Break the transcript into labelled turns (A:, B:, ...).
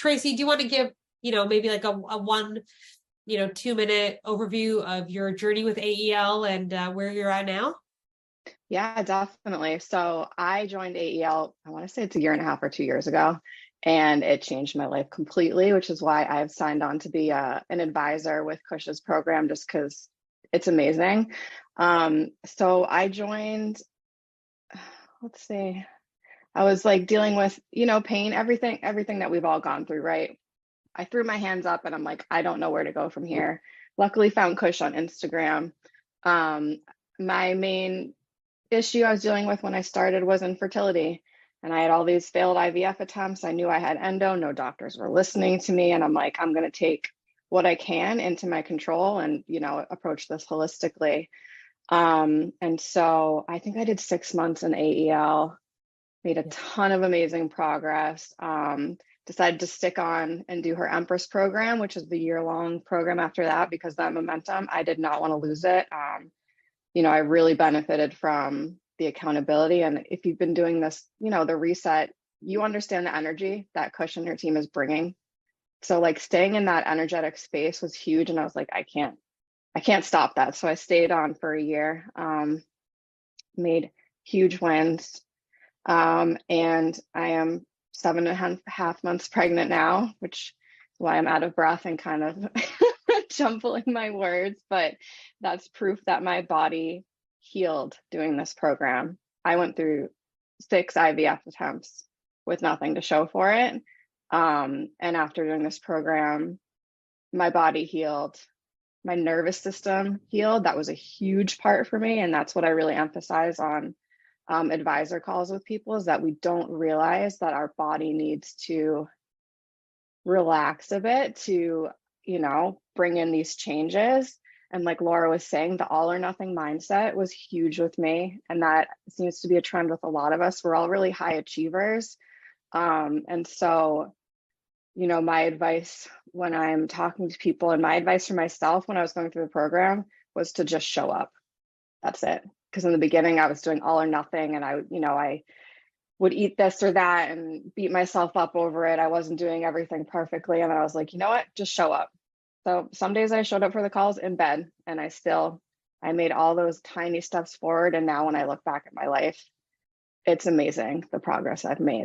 A: Tracey, do you want to give, maybe like a one, 2-minute overview of your journey with AEL and where you're at now?
B: Yeah, definitely. So I joined AEL, I want to say it's a year and a half or 2 years ago, and it changed my life completely, which is why I've signed on to be an advisor with Khush's program, just because it's amazing. So I joined, let's see, I was like dealing with, pain, everything that we've all gone through, right? I threw my hands up and I'm like, I don't know where to go from here. Luckily found Khush on Instagram. Um, my main issue I was dealing with when I started was infertility. And I had all these failed IVF attempts. I knew I had endo, no doctors were listening to me. And I'm like, I'm going to take what I can into my control and, approach this holistically. And so I think I did 6 months in AEL, made a ton of amazing progress. Decided to stick on and do her Empress program, which is the year-long program after that, because that momentum, I did not want to lose it. I really benefited from the accountability. And if you've been doing this, the reset, you understand the energy that Khush and her team is bringing. So like staying in that energetic space was huge. And I was like, I can't stop that. So I stayed on for a year, made huge wins. And I am 7.5 months pregnant now, which is why I'm out of breath and kind of jumbling my words, but that's proof that my body healed doing this program. I went through 6 IVF attempts with nothing to show for it. And after doing this program, my body healed, my nervous system healed. That was a huge part for me. And that's what I really emphasize on advisor calls with people, is that we don't realize that our body needs to relax a bit to, bring in these changes. And like Laura was saying, the all or nothing mindset was huge with me. And that seems to be a trend with a lot of us. We're all really high achievers. And so, my advice when I'm talking to people, and my advice for myself when I was going through the program, was to just show up. That's it. Because in the beginning I was doing all or nothing, and I would eat this or that and beat myself up over it. I wasn't doing everything perfectly. And then I was like, you know what, just show up. So some days I showed up for the calls in bed, and I made all those tiny steps forward. And now when I look back at my life, it's amazing the progress I've made.